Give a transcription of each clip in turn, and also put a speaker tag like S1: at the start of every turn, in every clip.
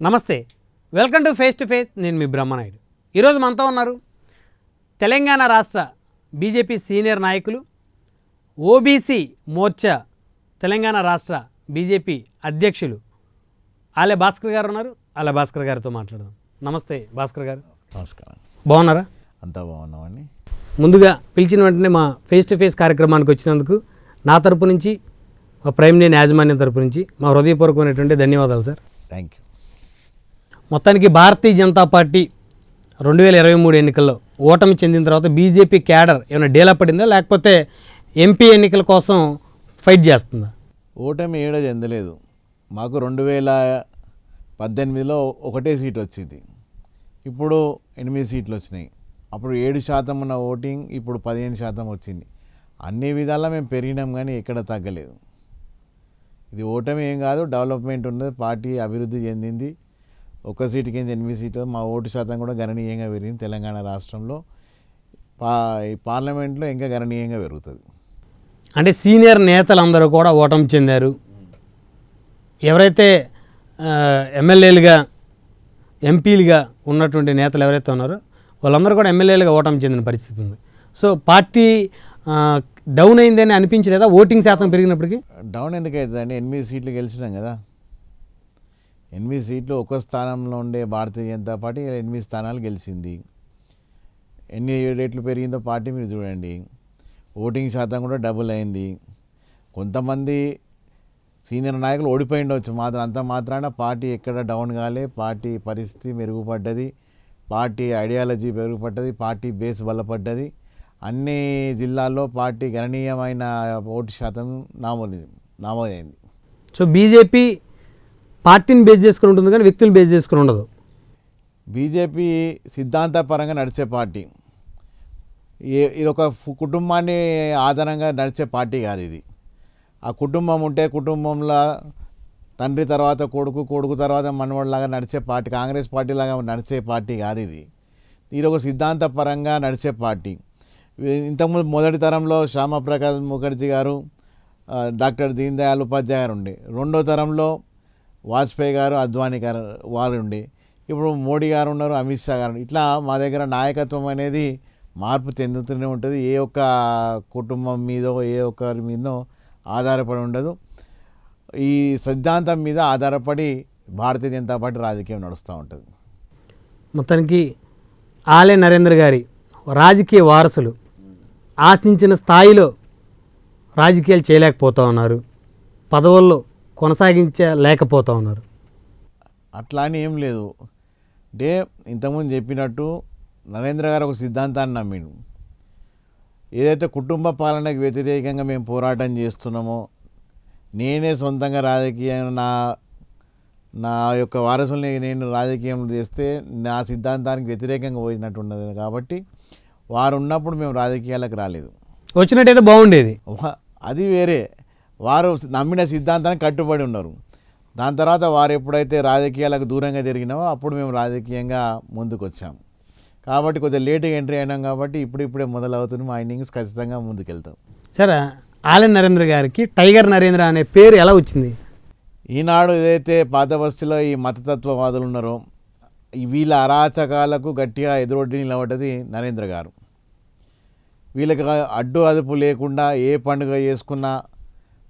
S1: నమస్తే, welcome to face. నేను మీ బ్రహ్మనాయుడు. ఈరోజు మనతో ఉన్నారు తెలంగాణ రాష్ట్ర బీజేపీ సీనియర్ నాయకులు, ఓబీసీ మోర్చా తెలంగాణ రాష్ట్ర బీజేపీ అధ్యక్షులు ఆలే భాస్కర్ గారు ఉన్నారు. ఆలే భాస్కర్ గారితో మాట్లాడదాం. నమస్తే భాస్కర్ గారు.
S2: నమస్కారం.
S1: బాగున్నారా?
S2: అంతా బాగున్నామండి.
S1: ముందుగా పిలిచిన వెంటనే మా ఫేస్ కార్యక్రమానికి వచ్చినందుకు నా తరపు నుంచి, మా ప్రైమ్ నేను యాజమాన్యం తరపు నుంచి మా హృదయపూర్వకమైనటువంటి ధన్యవాదాలు సార్.
S2: Thank you.
S1: మొత్తానికి భారతీయ జనతా పార్టీ 2023 ఎన్నికల్లో ఓటమి చెందిన తర్వాత బీజేపీ క్యాడర్ ఏమైనా డేలా పడిందా, లేకపోతే ఎంపీ ఎన్నికల కోసం ఫైట్ చేస్తుందా?
S2: ఓటమి ఏడా చెందలేదు. మాకు 2018లో ఒకటే సీట్ వచ్చింది, ఇప్పుడు 8 సీట్లు వచ్చినాయి. అప్పుడు 7% ఉన్న ఓటింగ్ ఇప్పుడు 15% వచ్చింది. అన్ని విధాలా మేము పెరిగినాం, కానీ ఎక్కడ తగ్గలేదు. ఇది ఓటమి ఏం కాదు, డెవలప్మెంట్ ఉన్నది. పార్టీ అభివృద్ధి చెందింది. ఒక సీటు కింద 8 సీట్లు, మా ఓటు శాతం కూడా గణనీయంగా పెరిగింది. తెలంగాణ రాష్ట్రంలో పార్లమెంట్లో ఇంకా గణనీయంగా పెరుగుతుంది.
S1: అంటే సీనియర్ నేతలందరూ కూడా ఓటమి చెందారు. ఎవరైతే ఎమ్మెల్యేలుగా, ఎంపీలుగా ఉన్నటువంటి నేతలు ఎవరైతే ఉన్నారో వాళ్ళందరూ కూడా ఎమ్మెల్యేలుగా ఓటమి చెందిన పరిస్థితి ఉంది. సో పార్టీ డౌన్ అయిందని అనిపించలేదా ఓటింగ్ శాతం పెరిగినప్పటికీ?
S2: డౌన్ ఎందుకు అవుతుందండి? 8 సీట్లు గెలిచినాం కదా. 8 సీట్లు ఒక స్థానంలో ఉండే భారతీయ జనతా పార్టీ 8 స్థానాలు గెలిచింది. ఎన్ని రేట్లు పెరిగిందో పార్టీ మీరు చూడండి. ఓటింగ్ శాతం కూడా డబుల్ అయింది. కొంతమంది సీనియర్ నాయకులు ఓడిపోయి ఉండవచ్చు, అంత మాత్రాన పార్టీ ఎక్కడ డౌన్ కాలే. పార్టీ పరిస్థితి మెరుగుపడ్డది, పార్టీ ఐడియాలజీ మెరుగుపడ్డది, పార్టీ బేస్ బలపడ్డది. అన్ని జిల్లాల్లో పార్టీ గణనీయమైన ఓటు శాతం నమోదైంది.
S1: సో బీజేపీ పార్టీని బేస్ చేసుకుని ఉంటుంది, కానీ వ్యక్తులు బేస్ చేసుకుని ఉండదు.
S2: బీజేపీ సిద్ధాంతపరంగా నడిచే పార్టీ. ఇది ఒక కుటుంబాన్ని ఆధారంగా నడిచే పార్టీ కాదు ఇది. ఆ కుటుంబం ఉంటే కుటుంబంలో తండ్రి తర్వాత కొడుకు, కొడుకు తర్వాత మనవడిలాగా నడిచే పార్టీ. కాంగ్రెస్ పార్టీ లాగా నడిచే పార్టీ కాదు ఇది. ఇది ఒక సిద్ధాంతపరంగా నడిచే పార్టీ. ఇంతకుముందు మొదటి తరంలో శ్యామప్రసాద్ ముఖర్జీ గారు, డాక్టర్ దీన్ దయాళ్ ఉపాధ్యాయ గారు ఉండే. రెండో తరంలో వాజ్పేయి గారు, అద్వానీ గారు వారు ఉండే. ఇప్పుడు మోడీ గారు ఉన్నారు, అమిత్ షా గారు. ఇట్లా మా దగ్గర నాయకత్వం అనేది మార్పు చెందుతూనే ఉంటుంది. ఏ ఒక్క కుటుంబం మీదో ఏ ఒక్కరి మీదో ఆధారపడి ఉండదు. ఈ సిద్ధాంతం మీద ఆధారపడి భారతీయ జనతా పార్టీ రాజకీయం నడుస్తూ ఉంటుంది.
S1: మొత్తానికి ఆలే నరేంద్ర గారి రాజకీయ వారసులు ఆశించిన స్థాయిలో రాజకీయాలు చేయలేకపోతూ ఉన్నారు, పదవుల్లో కొనసాగించలేకపోతూ ఉన్నారు.
S2: అట్లా అని ఏం లేదు. అంటే ఇంతకుముందు చెప్పినట్టు నరేంద్ర గారు ఒక సిద్ధాంతాన్ని నమ్మిండు. ఏదైతే కుటుంబ పాలనకు వ్యతిరేకంగా మేము పోరాటం చేస్తున్నామో, నేనే సొంతంగా రాజకీయంగా నా యొక్క వారసుల్ని నేను రాజకీయంలో చేస్తే నా సిద్ధాంతానికి వ్యతిరేకంగా పోయినట్టు ఉన్నది. కాబట్టి వారు ఉన్నప్పుడు మేము రాజకీయాలకు రాలేదు.
S1: వచ్చినట్టయితే బాగుండేది.
S2: అది వేరే. వారు నమ్మిన సిద్ధాంతానికి కట్టుబడి ఉన్నారు. దాని తర్వాత వారు ఎప్పుడైతే రాజకీయాలకు దూరంగా జరిగినామో అప్పుడు మేము రాజకీయంగా ముందుకు వచ్చాము. కాబట్టి కొద్దిగా లేటుగా ఎంట్రీ అయినాం. కాబట్టి ఇప్పుడే మొదలవుతుంది మా ఇన్నింగ్స్. ఖచ్చితంగా ముందుకెళ్తాం.
S1: సరే, ఆలే నరేంద్ర గారికి టైగర్ నరేంద్ర అనే పేరు ఎలా వచ్చింది?
S2: ఈనాడు ఏదైతే పాత బస్తీలో ఈ మతతత్వవాదులు ఉన్నారో వీళ్ళ అరాచకాలకు గట్టిగా ఎదురొడ్డి నిలబడ్డది నరేంద్ర గారు. వీళ్ళకి అడ్డు అదుపు లేకుండా ఏ పండుగ చేసుకున్నా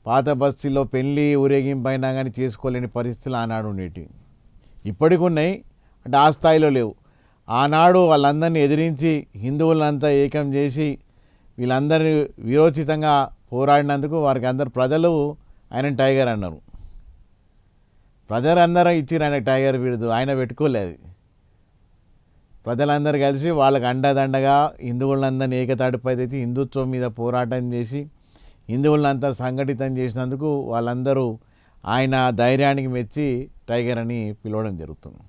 S2: పాత బస్తీలో పెళ్ళి ఊరేగింపు అయినా కానీ చేసుకోలేని పరిస్థితులు ఆనాడు ఉండేటివి. ఇప్పటికి ఉన్నాయి, అంటే ఆ స్థాయిలో లేవు. ఆనాడు వాళ్ళందరినీ ఎదిరించి హిందువులంతా ఏకం చేసి వీళ్ళందరినీ విరోచితంగా పోరాడినందుకు వారికి అందరు ప్రజలు ఆయన టైగర్ అన్నారు. ప్రజలందరూ ఇచ్చిరు ఆయన టైగర్ బిరుదు. ఆయన పెట్టుకోలేదు. ప్రజలందరూ కలిసి వాళ్ళకి అండదండగా హిందువులందరినీ ఏకతాటిపై తెచ్చి హిందుత్వం మీద పోరాటం చేసి హిందువులంతా సంఘటితం చేసినందుకు వాళ్ళందరూ ఆయన ధైర్యానికి మెచ్చి టైగర్ అని పిలవడం జరుగుతుంది.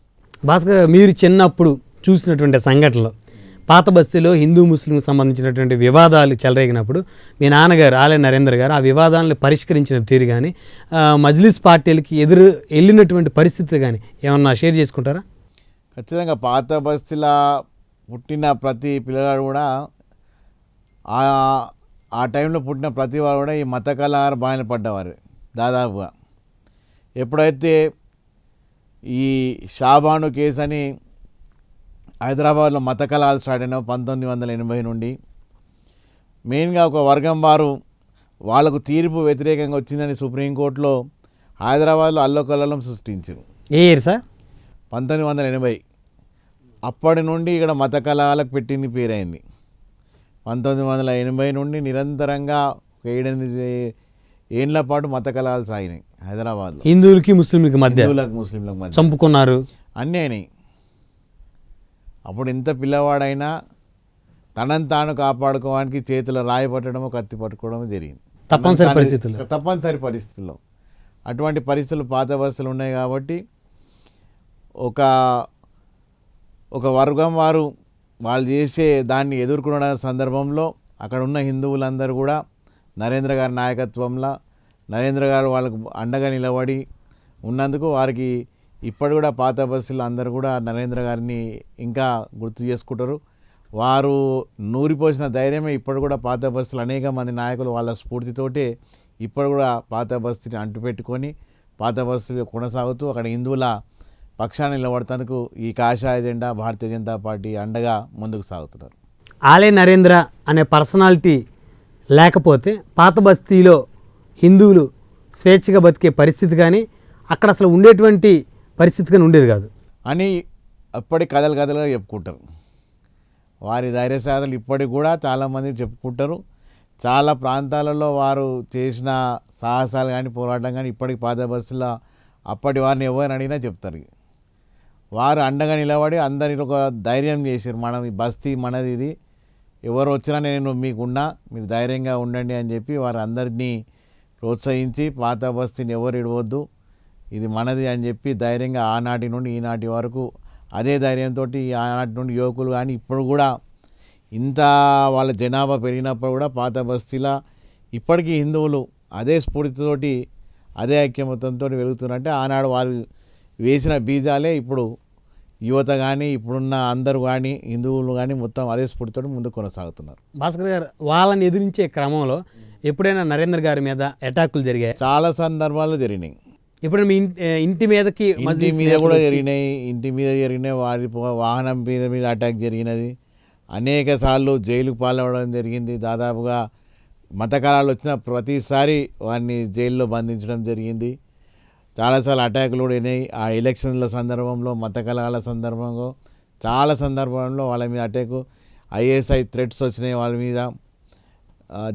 S1: భాస్కర్, మీరు చిన్నప్పుడు చూసినటువంటి సంఘటనలు, పాత బస్తీలో హిందూ ముస్లింకి సంబంధించినటువంటి వివాదాలు చెలరేగినప్పుడు మీ నాన్నగారు ఆలే నరేంద్ర గారు ఆ వివాదాలను పరిష్కరించిన తీరు కానీ, మజ్లిస్ పార్టీలకి ఎదురు వెళ్ళినటువంటి పరిస్థితులు కానీ ఏమన్నా షేర్ చేసుకుంటారా?
S2: ఖచ్చితంగా. పాత బస్తీలో పుట్టిన ప్రతి పిల్లగాడు కూడా ఆ టైంలో పుట్టిన ప్రతి వాడు కూడా ఈ మత కలహార బారిన పడ్డవారు దాదాపుగా. ఎప్పుడైతే ఈ షాబాను కేసు అని హైదరాబాద్లో మత కలహాలు స్టార్ట్ అయిన 1980 నుండి మెయిన్గా ఒక వర్గం వారు వాళ్ళకు తీర్పు వ్యతిరేకంగా వచ్చిందని సుప్రీంకోర్టులో హైదరాబాద్లో అల్లకల్లోలం సృష్టించారు.
S1: ఏ ఇయర్ సార్?
S2: 1980. అప్పటి నుండి ఇక్కడ మత కలహాలకు పెట్టింది పేరైంది. 1980 నుండి నిరంతరంగా 7-8 ఏళ్ల పాటు మత కలహాలు సాగినాయి హైదరాబాద్లో.
S1: హిందువులకి ముస్లింలకి మధ్య,
S2: ముస్లింలకు మధ్య
S1: చంపుకున్నారు,
S2: అన్నీ అయినాయి. అప్పుడు ఎంత పిల్లవాడైనా తనని తాను కాపాడుకోవడానికి చేతిలో రాయి పట్టడమో కత్తి పట్టుకోవడమో జరిగింది తప్పనిసరి పరిస్థితుల్లో. అటువంటి పరిస్థితులు పాత బస్సులు ఉన్నాయి కాబట్టి ఒక వర్గం వారు వాళ్ళు చేసే దాన్ని ఎదుర్కొన్న సందర్భంలో అక్కడ ఉన్న హిందువులందరూ కూడా నరేంద్ర గారి నాయకత్వంలో నరేంద్ర గారు వాళ్ళకు అండగా నిలబడి ఉన్నందుకు వారికి ఇప్పటి కూడా పాత బస్సులు అందరూ కూడా నరేంద్ర గారిని ఇంకా గుర్తు చేసుకుంటారు. వారు నూరిపోసిన ధైర్యమే ఇప్పుడు కూడా పాత బస్సులు అనేక మంది నాయకులు వాళ్ళ స్ఫూర్తితోటే ఇప్పుడు కూడా పాత బస్సుని అంటుపెట్టుకొని పాత బస్సులు కొనసాగుతూ అక్కడ హిందువుల పక్షాన్ని నిలబడతానికి ఈ కాషాయ జెండా భారతీయ జనతా పార్టీ అండగా ముందుకు సాగుతున్నారు.
S1: ఆలే నరేంద్ర అనే పర్సనాలిటీ లేకపోతే పాత బస్తీలో హిందువులు స్వేచ్ఛగా బతికే పరిస్థితి కానీ అక్కడ అసలు ఉండేటువంటి పరిస్థితి కానీ ఉండేది కాదు
S2: అని అప్పటి కథలుగా చెప్పుకుంటారు. వారి ధైర్య సాధనలు ఇప్పటికి కూడా చాలామంది చెప్పుకుంటారు. చాలా ప్రాంతాలలో వారు చేసిన సాహసాలు కానీ పోరాటం కానీ ఇప్పటికి పాత బస్సులో అప్పటి వారిని ఎవరిని అడిగినా చెప్తారు. వారు అండగా నిలబడి అందరిని ఒక ధైర్యం చేశారు. మనం ఈ బస్తీ మనది, ఇది ఎవరు వచ్చినా నేను మీకున్నా, మీరు ధైర్యంగా ఉండండి అని చెప్పి వారు అందరినీ ప్రోత్సహించి పాత బస్తీని ఎవరు ఇడవద్దు, ఇది మనది అని చెప్పి ధైర్యంగా ఆనాటి నుండి ఈనాటి వరకు అదే ధైర్యంతో ఆనాటి నుండి యువకులు కానీ ఇప్పుడు కూడా ఇంత వాళ్ళ జనాభా పెరిగినప్పుడు కూడా పాత బస్తీలా ఇప్పటికీ హిందువులు అదే స్ఫూర్తితోటి అదే ఐక్యమతంతో వెలుగుతున్నారంటే ఆనాడు వారు వేసిన బీజాలే ఇప్పుడు యువత కానీ ఇప్పుడున్న అందరూ కానీ హిందువులు కానీ మొత్తం అదే స్ఫూర్తితో ముందుకు కొనసాగుతున్నారు.
S1: భాస్కర్ గారు, వాళ్ళని ఎదిరించే క్రమంలో ఎప్పుడైనా నరేంద్ర గారి మీద అటాకులు జరిగాయి?
S2: చాలా సందర్భాల్లో జరిగినాయి.
S1: ఇప్పుడు మీ ఇంటి మీదకి
S2: మీద కూడా జరిగినాయి. ఇంటి మీద జరిగినాయి, వారి వాహనం మీద అటాక్ జరిగినది. అనేక సార్లు జైలుకు పాల్గొనడం జరిగింది. దాదాపుగా మత కళాలు వచ్చిన ప్రతిసారి వారిని జైల్లో బంధించడం జరిగింది. చాలాసార్లు అటాకులు కూడా అయినాయి. ఆ ఎలక్షన్ల సందర్భంలో మత కళాల సందర్భంలో చాలా సందర్భంలో వాళ్ళ మీద అటాకు, ఐఎస్ఐ థ్రెట్స్ వచ్చినాయి వాళ్ళ మీద.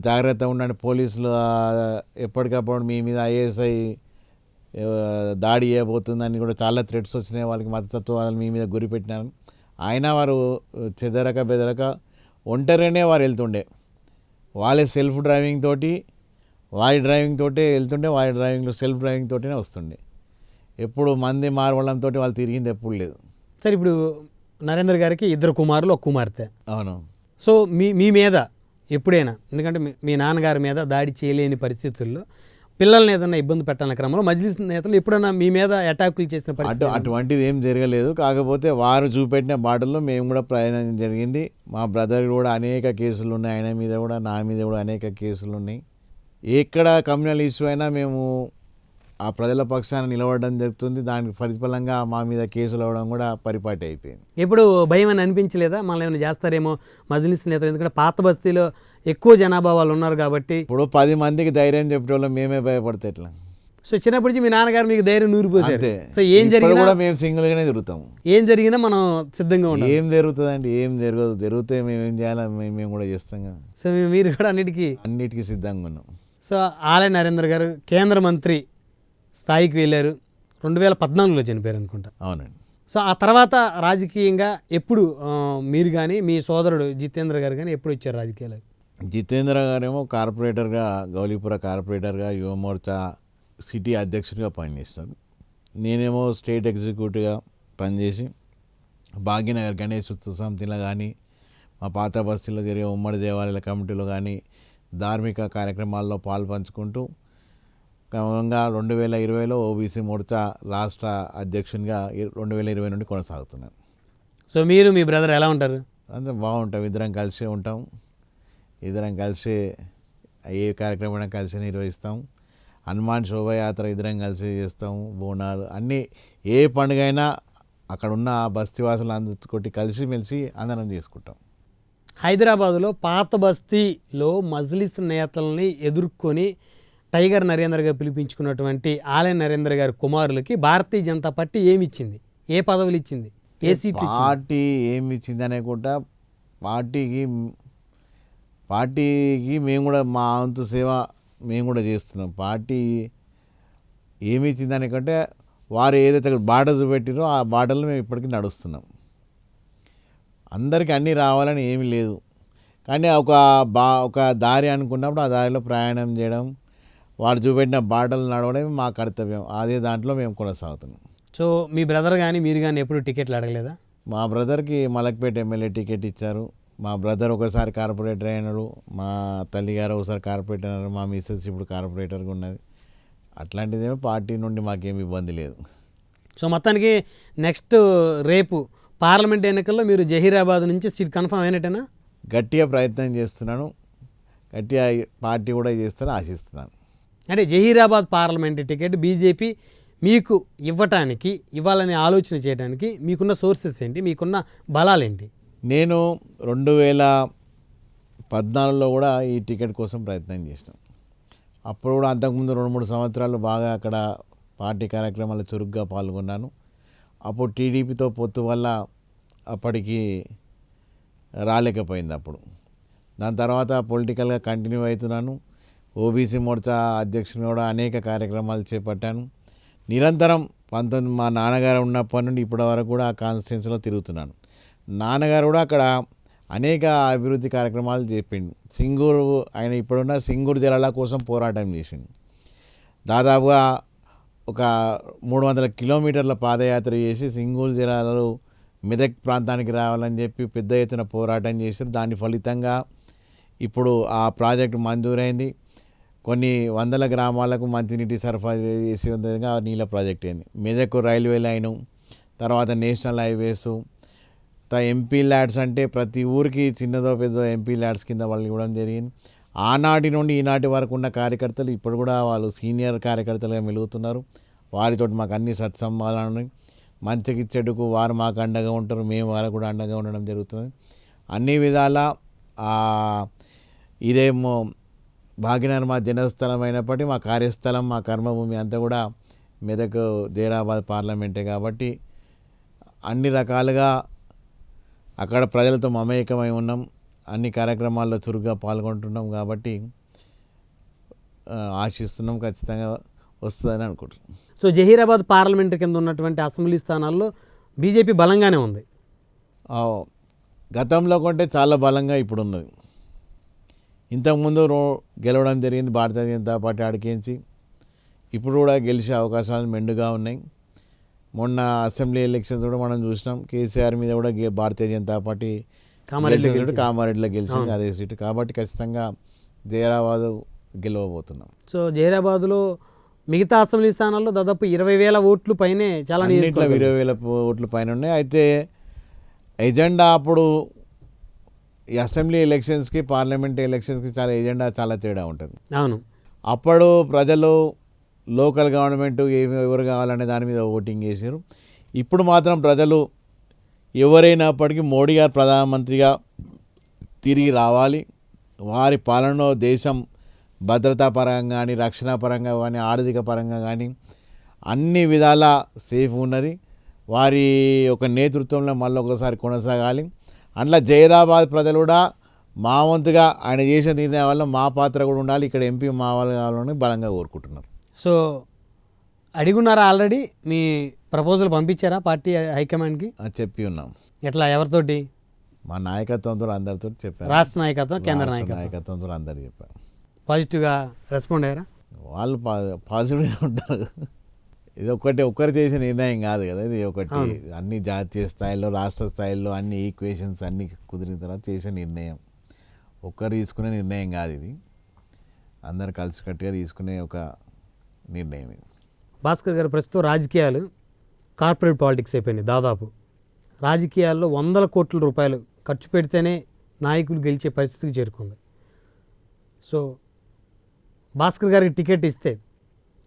S2: జాగ్రత్తగా ఉండండి పోలీసులు, ఎప్పటికప్పుడు మీ మీద ఐఎస్ఐ దాడి చేయబోతుందని కూడా చాలా థ్రెట్స్ వచ్చినాయి. వాళ్ళకి మతతత్వాలు మీ మీద గురిపెట్టినారు. అయినా వారు చెదరక బెదరక ఒంటరినే వారు వెళ్తుండే. వాళ్ళే సెల్ఫ్ డ్రైవింగ్ తోటి వారి డ్రైవింగ్ తోటే వెళ్తుండే, వారి డ్రైవింగ్లో సెల్ఫ్ డ్రైవింగ్ తోటినే వస్తుండే. ఎప్పుడు మంది మార్వడంతో వాళ్ళు తిరిగింది ఎప్పుడు లేదు.
S1: సరే, ఇప్పుడు నరేంద్ర గారికి 2 కుమారులు 1 కుమార్తె.
S2: అవును.
S1: సో మీ మీద ఎప్పుడైనా, ఎందుకంటే మీ నాన్నగారి మీద దాడి చేయలేని పరిస్థితుల్లో పిల్లల్ని ఏదైనా ఇబ్బంది పెట్టాలనే క్రమంలో మజ్లిస్ నేతలు ఎప్పుడైనా మీ మీద అటాకులు చేసిన పరిస్థితి?
S2: అటువంటిది ఏం జరగలేదు. కాకపోతే వారు చూపెట్టిన బాటల్లో మేము కూడా ప్రయాణం జరిగింది. మా బ్రదర్ కూడా అనేక కేసులు ఉన్నాయి, ఆయన మీద కూడా నా మీద కూడా అనేక కేసులు ఉన్నాయి. ఎక్కడ కమ్యూనల్ ఇష్యూ అయినా మేము ఆ ప్రజల పక్షాన నిలబడడం జరుగుతుంది. దానికి ప్రతిఫలంగా మా మీద కేసులు అవ్వడం కూడా పరిపాటి అయిపోయింది.
S1: ఎప్పుడు భయం అని అనిపించలేదా మళ్ళీ ఏమైనా చేస్తారేమో మజ్లిస్ నేతలు? ఎందుకంటే పాత బస్తీలో ఎక్కువ జనాభా వాళ్ళు ఉన్నారు కాబట్టి.
S2: ఇప్పుడు 10 మందికి ధైర్యం చెప్పేవాళ్ళం మేమే భయపడితే ఎట్లా?
S1: సో చిన్నప్పటి నుంచి మీ నాన్నగారు మీకు ధైర్యం నూరిపోసారు.
S2: సో ఏం జరిగినా కూడా మేము సింగిల్గానే తిరుగుతాము.
S1: ఏం జరిగినా మనం సిద్ధంగా ఉంటాం.
S2: ఏం జరుగుతుందండి, ఏం జరగదు. జరిగితే మేము ఏం చేయాలో మేము కూడా చేస్తాం కదా.
S1: సో మీరు కూడా అన్నిటికీ
S2: సిద్ధంగా ఉన్నాం.
S1: సో ఆలయ నరేంద్ర గారు కేంద్ర మంత్రి స్థాయికి వెళ్ళారు. 2014లో చనిపోయారు అనుకుంటా.
S2: అవునండి.
S1: సో ఆ తర్వాత రాజకీయంగా ఎప్పుడు మీరు కానీ మీ సోదరుడు జితేంద్ర గారు కానీ ఎప్పుడు వచ్చారు రాజకీయాలకు?
S2: జితేంద్ర గారేమో కార్పొరేటర్గా, గౌలీపుర కార్పొరేటర్గా, యువమోర్చా సిటీ అధ్యక్షుడిగా పనిచేస్తాను. నేనేమో స్టేట్ ఎగ్జిక్యూటివ్గా పనిచేసి భాగ్యనగర్ గణేష్ ఉత్సవ సమితిలో కానీ, మా పాత బస్తీలో జరిగే ఉమ్మడి దేవాలయాల కమిటీలో కానీ ధార్మిక కార్యక్రమాల్లో పాల్పంచుకుంటూ క్రమంగా 2020లో ఓబీసీ మోర్చా రాష్ట్ర అధ్యక్షునిగా 2020 నుండి కొనసాగుతున్నాను.
S1: సో మీరు మీ బ్రదర్ ఎలా ఉంటారు?
S2: అంతే బాగుంటాం. ఇద్దరం కలిసే ఉంటాం. ఇద్దరం కలిసే ఏ కార్యక్రమం కలిసి నిర్వహిస్తాం. హనుమాన్ శోభయాత్ర ఇద్దరం కలిసి చేస్తాము, బోనాలు అన్నీ, ఏ పండుగ అయినా అక్కడ ఉన్న బస్తీవాసులు అందరితోటి కలిసిమెలిసి అందరం చేసుకుంటాం.
S1: హైదరాబాదులో పాత బస్తీలో మజ్లిస్ నేతల్ని ఎదుర్కొని టైగర్ నరేంద్రగా పిలిపించుకున్నటువంటి ఆలయ నరేంద్ర గారి కుమారులకి భారతీయ జనతా పార్టీ ఏమి ఇచ్చింది, ఏ పదవులు ఇచ్చింది, ఏ సీట్లు ఇచ్చింది?
S2: పార్టీ ఏమి ఇచ్చింది అనుకుంటా, పార్టీకి మేము కూడా మా వంతు సేవ మేము కూడా చేస్తున్నాం. పార్టీ ఏమి ఇచ్చింది అనుకుంటే వారు ఏదైతే బాట చూపెట్టిరో ఆ బాటలు మేము ఇప్పటికీ నడుస్తున్నాం. అందరికీ అన్నీ రావాలని ఏమీ లేదు, కానీ ఒక దారి అనుకున్నప్పుడు ఆ దారిలో ప్రయాణం చేయడం, వారు చూపెట్టిన బాటలు నడవడం మా కర్తవ్యం. అదే దాంట్లో మేము కొనసాగుతున్నాం.
S1: సో మీ బ్రదర్ కానీ మీరు కానీ ఎప్పుడు టికెట్లు అడగలేదా?
S2: మా బ్రదర్కి మలక్పేట ఎమ్మెల్యే టికెట్ ఇచ్చారు. మా బ్రదర్ ఒకసారి కార్పొరేటర్ అయినాడు, మా తల్లిగారు ఒకసారి కార్పొరేటర్ అయినారు, మా మిస్సెస్ ఇప్పుడు కార్పొరేటర్గా ఉన్నది. అట్లాంటిదేమో పార్టీ నుండి మాకేం ఇబ్బంది లేదు.
S1: సో మొత్తానికి నెక్స్ట్ రేపు పార్లమెంట్ ఎన్నికల్లో మీరు జహీరాబాద్ నుంచి సీట్ కన్ఫర్మ్ అయినట్టేనా?
S2: గట్టిగా ప్రయత్నం చేస్తున్నాను, గట్టిగా పార్టీ కూడా చేస్తారని ఆశిస్తున్నాను.
S1: అంటే జహీరాబాద్ పార్లమెంట్ టికెట్ బీజేపీ మీకు ఇవ్వాలని ఆలోచన చేయడానికి మీకున్న సోర్సెస్ ఏంటి, మీకున్న బలాలేంటి?
S2: నేను 2014లో కూడా ఈ టికెట్ కోసం ప్రయత్నం చేసినాం. అప్పుడు కూడా అంతకుముందు 2-3 సంవత్సరాలు బాగా అక్కడ పార్టీ కార్యక్రమాల్లో చురుగ్గా పాల్గొన్నాను. అప్పుడు టీడీపీతో పొత్తు వల్ల అప్పటికి రాలేకపోయింది. అప్పుడు దాని తర్వాత పొలిటికల్గా కంటిన్యూ అవుతున్నాను. ఓబీసీ మోర్చా అధ్యక్షుని కూడా అనేక కార్యక్రమాలు చేపట్టాను. నిరంతరం మా నాన్నగారు ఉన్నప్పటి నుండి ఇప్పటి వరకు కూడా ఆ కాన్స్టిట్యున్సీలో తిరుగుతున్నాను. నాన్నగారు కూడా అక్కడ అనేక అభివృద్ధి కార్యక్రమాలు చెప్పిండు. సింగూరు ఆయన ఇప్పుడున్న సింగూరు జిల్లాల కోసం పోరాటం చేసిండు. దాదాపుగా ఒక 300 కిలోమీటర్ల పాదయాత్ర చేసి సింగూరు జిల్లాలో మెదక్ ప్రాంతానికి రావాలని చెప్పి పెద్ద ఎత్తున పోరాటం చేశారు. దాని ఫలితంగా ఇప్పుడు ఆ ప్రాజెక్టు మంజూరైంది. కొన్ని వందల గ్రామాలకు మంచినీటి సరఫరా చేసే విధంగా నీళ్ళ ప్రాజెక్ట్ అయింది. మెదక్ రైల్వే లైను, తర్వాత నేషనల్ హైవేస్, ఎంపీ ల్యాడ్స్ అంటే ప్రతి ఊరికి చిన్నదో పెద్దో ఎంపీ ల్యాడ్స్ కింద వాళ్ళు ఇవ్వడం జరిగింది. ఆనాటి నుండి ఈనాటి వరకు ఉన్న కార్యకర్తలు ఇప్పుడు కూడా వాళ్ళు సీనియర్ కార్యకర్తలుగా మెలుగుతున్నారు. వారితో మాకు అన్ని సత్సంబంధాలు, మంచికి చెడుకు వారు మాకు అండగా ఉంటారు, మేము వారికి కూడా అండగా ఉండడం జరుగుతుంది. అన్ని విధాల ఇదేమో భాగ్యనగర్ మా జన్మస్థలం అయినప్పటికీ మా కార్యస్థలం, మా కర్మభూమి అంతా కూడా మెదక్ జహీరాబాద్ పార్లమెంటే కాబట్టి అన్ని రకాలుగా అక్కడ ప్రజలతో మమేకమై ఉన్నాం. అన్ని కార్యక్రమాల్లో చురుగ్గా పాల్గొంటున్నాం కాబట్టి ఆశిస్తున్నాం ఖచ్చితంగా వస్తుందని అనుకుంటున్నాం.
S1: సో జహీరాబాద్ పార్లమెంట్ కింద ఉన్నటువంటి అసెంబ్లీ స్థానాల్లో బీజేపీ బలంగానే ఉంది.
S2: గతంలో కంటే చాలా బలంగా ఇప్పుడు ఉన్నది. ఇంతకుముందు గెలవడం జరిగింది భారతీయ జనతా పార్టీ ఆడికించి, ఇప్పుడు కూడా గెలిచే అవకాశాలు మెండుగా ఉన్నాయి. మొన్న అసెంబ్లీ ఎలక్షన్స్ కూడా మనం చూసినాం. కేసీఆర్ మీద కూడా భారతీయ జనతా పార్టీ కామారెడ్డిలో గెలిచింది అదే సీటు. కాబట్టి ఖచ్చితంగా జహీరాబాద్ గెలవబోతున్నాం.
S1: సో జహీరాబాద్లో మిగతా అసెంబ్లీ స్థానాల్లో దాదాపు 20,000 ఓట్లు పైనే, చాలా
S2: 20,000 ఓట్లు పైన ఉన్నాయి. అయితే ఎజెండా అప్పుడు ఈ అసెంబ్లీ ఎలక్షన్స్కి పార్లమెంట్ ఎలక్షన్స్కి చాలా ఎజెండా చాలా తేడా ఉంటుంది.
S1: అవును,
S2: అప్పుడు ప్రజలు లోకల్ గవర్నమెంట్ ఎవరు కావాలనే దాని మీద ఓటింగ్ చేశారు. ఇప్పుడు మాత్రం ప్రజలు ఎవరైనప్పటికీ మోడీ గారు ప్రధానమంత్రిగా తిరిగి రావాలి, వారి పాలనలో దేశం భద్రతా పరంగా కానీ, రక్షణ పరంగా కానీ, ఆర్థిక పరంగా కానీ అన్ని విధాల సేఫ్ ఉన్నది. వారి ఒక నేతృత్వంలో మళ్ళీ ఒకసారి కొనసాగాలి. అట్లా జహీరాబాద్ ప్రజలు కూడా మా వంతుగా ఆయన చేసిన నిర్ణయం వల్ల మా పాత్ర కూడా ఉండాలి, ఇక్కడ ఎంపీ మా వాళ్ళు కావాలని బలంగా కోరుకుంటున్నారు.
S1: సో అడిగున్నారా ఆల్రెడీ? మీ ప్రపోజల్ పంపించారా పార్టీ హైకమాండ్కి?
S2: చెప్పి ఉన్నాం.
S1: ఎట్లా, ఎవరితోటి?
S2: మా నాయకత్వంతో అందరితో చెప్పారు.
S1: రాష్ట్ర నాయకత్వం, కేంద్ర
S2: నాయకత్వంతో అందరు చెప్పారు.
S1: పాజిటివ్గా రెస్పాండ్ అయ్యారా?
S2: వాళ్ళు పాజిటివ్గా ఉంటారు. ఇది ఒక్కరు చేసిన నిర్ణయం కాదు కదా, ఇది ఒకటి అన్ని జాతీయ స్థాయిలో రాష్ట్ర స్థాయిలో అన్ని ఈక్వేషన్స్ అన్ని కుదిరిన తర్వాత చేసే నిర్ణయం, ఒక్కరు తీసుకునే నిర్ణయం కాదు ఇది, అందరు కలిసికట్టుగా తీసుకునే ఒక నిర్ణయం ఇది.
S1: భాస్కర్ గారు, ప్రస్తుతం రాజకీయాలు కార్పొరేట్ పాలిటిక్స్ అయిపోయినాయి. దాదాపు రాజకీయాల్లో 100 కోట్ల రూపాయలు ఖర్చు పెడితేనే నాయకులు గెలిచే పరిస్థితికి చేరుకుంది. సో భాస్కర్ గారికి టికెట్ ఇస్తే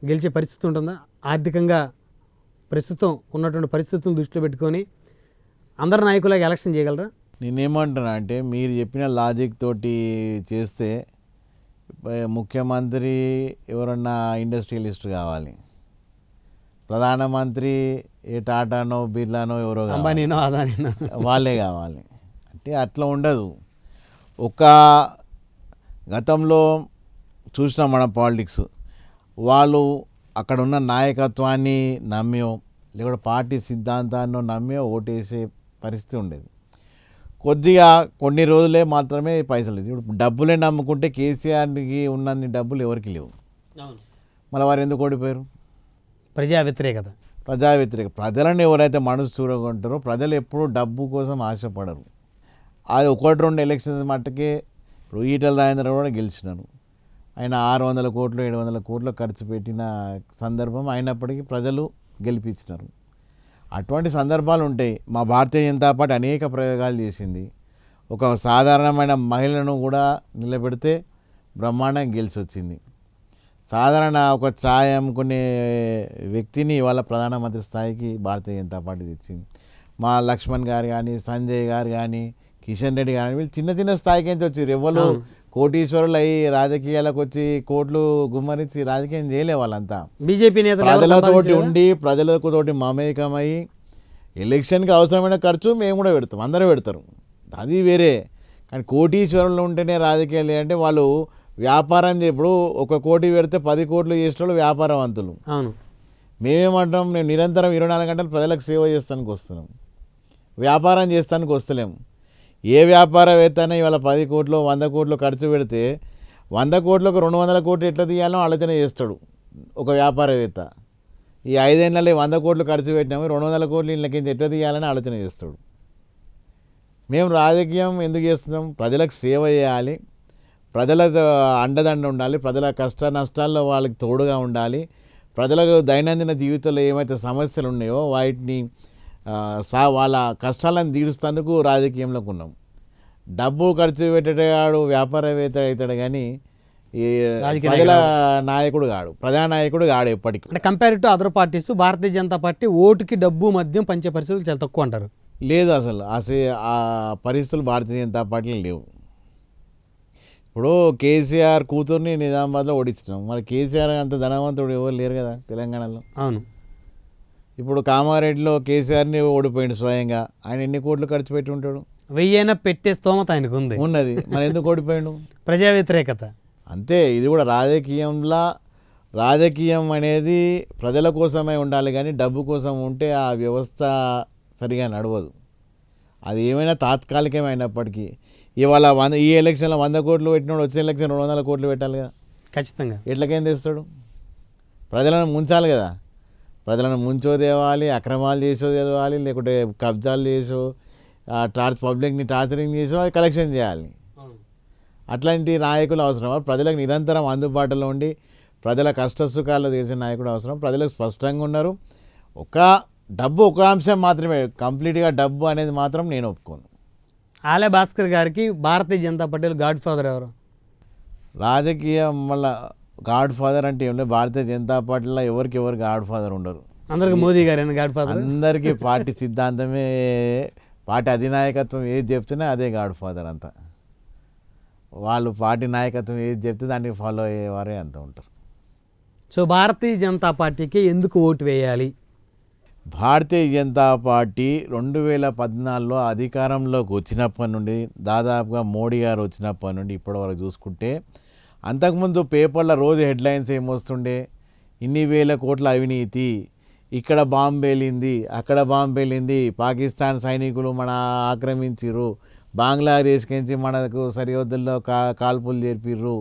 S1: గెలిచే పరిస్థితి ఉంటుందా? ఆర్థికంగా ప్రస్తుతం ఉన్నటువంటి పరిస్థితులను దృష్టిలో పెట్టుకొని అందరు నాయకులాగా ఎలక్షన్ చేయగలరా?
S2: నేనేమంటున్నా అంటే మీరు చెప్పిన లాజిక్ తోటి చేస్తే ముఖ్యమంత్రి ఎవరన్నా ఇండస్ట్రియలిస్ట్ కావాలి, ప్రధానమంత్రి ఏ టాటానో బిర్లానో ఎవరో
S1: అంబానీనో అదానీనో
S2: వాళ్ళే కావాలి. అంటే అట్లా ఉండదు. ఒక గతంలో చూసినాం మన పాలిటిక్స్, వాళ్ళు అక్కడ ఉన్న నాయకత్వాన్ని నమ్మో లేకపోతే పార్టీ సిద్ధాంతాన్ని నమ్మో ఓటేసే పరిస్థితి ఉండేది. కొద్దిగా కొన్ని రోజులే మాత్రమే పైసలు. ఇప్పుడు డబ్బులే నమ్ముకుంటే కేసీఆర్కి ఉన్నన్ని డబ్బులు ఎవరికి లేవు. మళ్ళీ వారు ఎందుకు ఓడిపోయారు?
S1: ప్రజా వ్యతిరేకత.
S2: ప్రజలను ఎవరైతే మనసు చూడకుంటారో ప్రజలు ఎప్పుడూ డబ్బు కోసం ఆశపడరు. అది 1-2 ఎలక్షన్స్ మట్టుకే. ఇప్పుడు ఈటల రాజేంద్ర కూడా గెలిచినారు. ఆయన 600 కోట్లు 700 కోట్లు ఖర్చు పెట్టిన సందర్భం అయినప్పటికీ ప్రజలు గెలిపించినారు. అటువంటి సందర్భాలు ఉంటాయి. మా భారతీయ జనతా పార్టీ అనేక ప్రయోగాలు చేసింది. ఒక సాధారణమైన మహిళను కూడా నిలబెడితే బ్రహ్మాండంగా గెలిచి వచ్చింది. సాధారణ ఒక ఛాయ్ అమ్ముకునే వ్యక్తిని వాళ్ళ ప్రధానమంత్రి స్థాయికి భారతీయ జనతా పార్టీ తెచ్చింది. మా లక్ష్మణ్ గారు కానీ, సంజయ్ గారు కానీ, కిషన్ రెడ్డి కానీ వీళ్ళు చిన్న చిన్న స్థాయికి నుంచి వచ్చారు. ఎవరు కోటీశ్వరులు అయ్యి రాజకీయాలకు వచ్చి కోట్లు గుమ్మరించి రాజకీయం చేయలే. వాళ్ళంతా
S1: బీజేపీ నేతలు
S2: ప్రజలతోటి ఉండి ప్రజలతోటి మమేకమై ఎలక్షన్కి అవసరమైన ఖర్చు మేము కూడా పెడతాం, అందరూ పెడతారు, అది వేరే. కానీ కోటీశ్వరులు ఉంటేనే రాజకీయాలు అంటే వాళ్ళు వ్యాపారం ఇప్పుడు 1 కోటి పెడితే 10 కోట్లు చేసిన వాళ్ళు వ్యాపారవంతులు.
S1: అవును.
S2: మేమేమంటాం, మేము నిరంతరం 24 గంటలు ప్రజలకు సేవ చేస్తానికి వస్తున్నాం, వ్యాపారం చేస్తానికి వస్తలేము. ఏ వ్యాపారవేత్తనే ఇవాళ 10 కోట్లు 100 కోట్లు ఖర్చు పెడితే 100 కోట్లకు 200 కోట్లు ఎట్లా తీయాలో ఆలోచన చేస్తాడు ఒక వ్యాపారవేత్త. ఈ 5 ఏళ్ళలో 100 కోట్లు ఖర్చు పెట్టినాము, 200 కోట్లు ఇళ్ళకి ఎట్లా తీయాలని ఆలోచన చేస్తాడు. మేము రాజకీయం ఎందుకు చేస్తున్నాం? ప్రజలకు సేవ చేయాలి, ప్రజల అండదండ ఉండాలి, ప్రజల కష్ట నష్టాల్లో వాళ్ళకి తోడుగా ఉండాలి, ప్రజలకు దైనందిన జీవితంలో ఏమైతే సమస్యలు ఉన్నాయో వాటిని వాళ్ళ కష్టాలను తీరుస్తందుకు రాజకీయంలోకి ఉన్నాం. డబ్బు ఖర్చు పెట్టేవాడు వ్యాపారవేత్త అవుతాడు కానీ ఈ ప్రజల నాయకుడు కాడు, ప్రజానాయకుడు కాడు ఎప్పటికీ.
S1: అంటే compare to other parties Bharatiya Janata party ఓటుకి డబ్బు మద్యం పంచే పరిస్థితులు చాలా తక్కువ అంటారు.
S2: లేదు, అసలు ఆ పరిస్థితులు భారతీయ జనతా పార్టీలో లేవు. ఇప్పుడు కేసీఆర్ కూతుర్ని నిజామాబాద్లో ఓడించినాం, మరి కేసీఆర్ అంత ధనవంతుడు ఎవరు లేరు కదా తెలంగాణలో.
S1: అవును.
S2: ఇప్పుడు కామారెడ్డిలో కేసీఆర్ని ఓడిపోయింది స్వయంగా. ఆయన ఎన్ని కోట్లు ఖర్చు పెట్టి ఉంటాడు?
S1: 1000 పెట్టే స్తోమత ఆయనకు ఉంది,
S2: ఉన్నది, మరి ఎందుకు ఓడిపోయాడు?
S1: ప్రజా వ్యతిరేకత.
S2: అంతే. ఇది కూడా రాజకీయం అనేది ప్రజల కోసమే ఉండాలి కానీ డబ్బు కోసం ఉంటే ఆ వ్యవస్థ సరిగా నడవదు. అది ఏమైనా తాత్కాలికమైనప్పటికీ ఇవాళ ఈ ఎలక్షన్లో 100 కోట్లు పెట్టినాడు, వచ్చే ఎలక్షన్ 200 కోట్లు పెట్టాలి కదా ఖచ్చితంగా. ఎట్లకేం తెస్తాడు? ప్రజలను ముంచాలి కదా, ప్రజలను ముంచో తేవాలి, అక్రమాలు చేసో తేవాలి, లేకుంటే కబ్జాలు చేసో పబ్లిక్ని టార్చరింగ్ చేసో అది కలెక్షన్ చేయాలి. అట్లాంటి నాయకులు అవసరం. ప్రజలకు నిరంతరం అందుబాటులో ఉండి ప్రజల కష్టసుఖాలు తీర్చే నాయకుడు అవసరం. ప్రజలకు స్పష్టంగా ఉన్నారు. డబ్బు ఒక అంశం మాత్రమే, కంప్లీట్గా డబ్బు అనేది మాత్రం నేను ఒప్పుకోను.
S1: ఆలయ భాస్కర్ గారికి భారతీయ జనతా పార్టీలో గాడ్ ఫాదర్ ఎవరు?
S2: రాజకీయం వల్ల గాడ్ ఫాదర్ అంటే ఏం లేదు. భారతీయ జనతా పార్టీలో ఎవరికి గాడ్ ఫాదర్ ఉండరు.
S1: అందరికి మోదీ గారు గాడ్ ఫాదర్.
S2: అందరికీ పార్టీ సిద్ధాంతమే, పార్టీ అధినాయకత్వం ఏది చెప్తున్నా అదే గాడ్ ఫాదర్. అంతా వాళ్ళు పార్టీ నాయకత్వం ఏది చెప్తే దాన్ని ఫాలో అయ్యేవారే అంత ఉంటారు.
S1: సో భారతీయ జనతా పార్టీకి ఎందుకు ఓటు వేయాలి?
S2: భారతీయ జనతా పార్టీ 2014లో అధికారంలోకి వచ్చినప్పటి నుండి, దాదాపుగా మోడీ గారు వచ్చినప్పటి నుండి ఇప్పటివరకు చూసుకుంటే, అంతకుముందు పేపర్లో రోజు హెడ్లైన్స్ ఏమొస్తుండే, ఇన్ని వేల కోట్ల అవినీతి, ఇక్కడ బాంబు పేలింది, అక్కడ బాంబు పేలింది, పాకిస్తాన్ సైనికులు మన ఆక్రమించిర్రు, బంగ్లాదేశ్ నుంచి మనకు సరిహద్దుల్లో కాల్పులు జరిపిర్రు,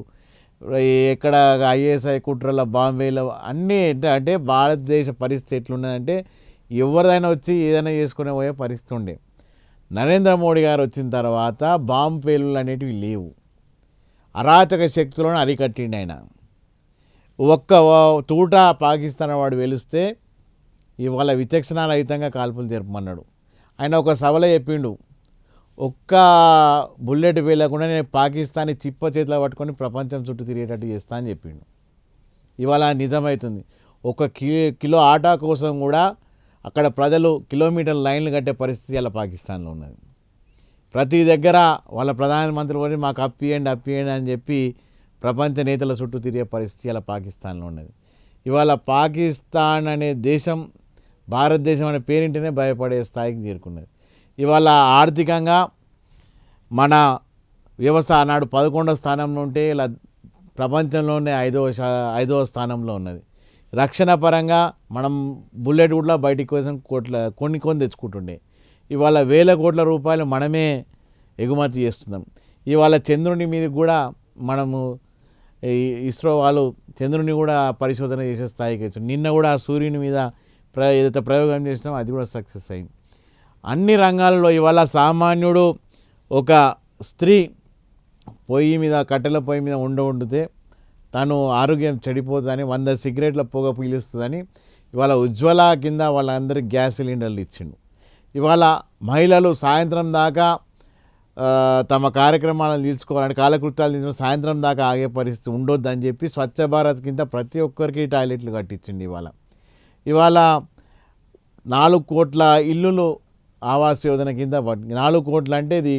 S2: ఎక్కడ ఐఎస్ఐ కుట్రల బాంబేలో అన్నీ. అంటే భారతదేశ పరిస్థితి ఎట్లున్నదంటే ఎవరిదైనా వచ్చి ఏదైనా చేసుకునే పోయే పరిస్థితి ఉండే. నరేంద్ర మోడీ గారు వచ్చిన తర్వాత బాంబు పేలుళ్ళు అనేటివి లేవు. అరాచక శక్తులను అరికట్టిండి ఆయన. ఒక్క తూట పాకిస్తాన్ వాడు వెలిస్తే ఇవాళ విచక్షణారహితంగా కాల్పులు జరపమన్నాడు. ఆయన ఒక సభలో చెప్పిండు, ఒక్క బుల్లెట్ వేయకుండా నేను పాకిస్తాన్ని చిప్ప చేతిలో పట్టుకొని ప్రపంచం చుట్టూ తిరిగేటట్టు చేస్తా అని చెప్పిండు. ఇవాళ నిజమవుతుంది. ఒక కిలో ఆటా కోసం కూడా అక్కడ ప్రజలు కిలోమీటర్ లైన్లు కట్టే పరిస్థితి అలా పాకిస్తాన్లో ఉన్నది. ప్రతి దగ్గర వాళ్ళ ప్రధానమంత్రి కూడా మాకు అప్పియండి అని చెప్పి ప్రపంచ నేతల చుట్టూ తిరిగే పరిస్థితి అలా పాకిస్తాన్లో ఉన్నది. ఇవాళ పాకిస్తాన్ అనే దేశం భారతదేశం అనే పేరింటనే భయపడే స్థాయికి చేరుకున్నది. ఇవాళ ఆర్థికంగా మన వ్యవస్థ ఆనాడు 11వ స్థానంలో ఉంటే ఇలా ప్రపంచంలోనే 5వ స్థానంలో ఉన్నది. రక్షణ పరంగా మనం బుల్లెట్ కూడా బయటికి కోసం కొన్ని తెచ్చుకుంటుండే. ఇవాళ వేల కోట్ల రూపాయలు మనమే ఎగుమతి చేస్తున్నాం. ఇవాళ చంద్రుని మీద కూడా మనము ఇస్రో వాళ్ళు చంద్రుని కూడా పరిశోధన చేసే స్థాయికి వచ్చాం. నిన్న కూడా సూర్యుని మీద ఏదైతే ప్రయోగం చేసినామో అది కూడా సక్సెస్ అయింది. అన్ని రంగాల్లో ఇవాళ సామాన్యుడు ఒక స్త్రీ కట్టెల పొయ్యి మీద వండితే తను ఆరోగ్యం చెడిపోతుందని 100 సిగరెట్ల పొగ పీలుస్తుందని ఇవాళ ఉజ్వల కింద వాళ్ళందరికీ గ్యాస్ సిలిండర్లు ఇచ్చిండు. ఇవాళ మహిళలు సాయంత్రం దాకా తమ కార్యక్రమాలను తీర్చుకోవాలంటే కాలకృత్యాలు తీసుకుని సాయంత్రం దాకా ఆగే పరిస్థితి ఉండొద్దని చెప్పి స్వచ్ఛ భారత్ కింద ప్రతి ఒక్కరికి టాయిలెట్లు కట్టించిండు. ఇవాళ 4 కోట్ల ఇల్లులు ఆవాస్ యోజన కింద 4 కోట్లు అంటే ఇది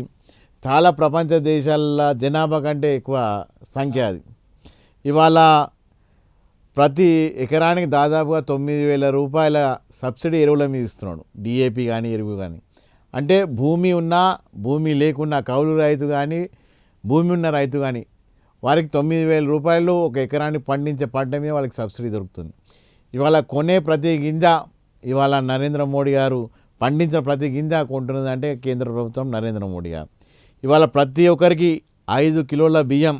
S2: చాలా ప్రపంచ దేశాల జనాభా కంటే ఎక్కువ సంఖ్య అది. ఇవాళ ప్రతి ఎకరానికి దాదాపుగా 9,000 రూపాయల సబ్సిడీ ఎరువుల మీద ఇస్తున్నాడు. డిఏపి కానీ ఎరువు కానీ. అంటే భూమి ఉన్నా భూమి లేకున్నా కౌలు రైతు కానీ భూమి ఉన్న రైతు కానీ వారికి 9,000 రూపాయలు ఒక ఎకరాన్ని పండించే పంట మీద వాళ్ళకి సబ్సిడీ దొరుకుతుంది. ఇవాళ కొనే ప్రతి గింజ ఇవాళ నరేంద్ర మోడీ గారు పండించిన ప్రతి గింజ కొంటున్నది అంటే కేంద్ర ప్రభుత్వం నరేంద్ర మోడీ గారు. ఇవాళ ప్రతి ఒక్కరికి 5 కిలోల బియ్యం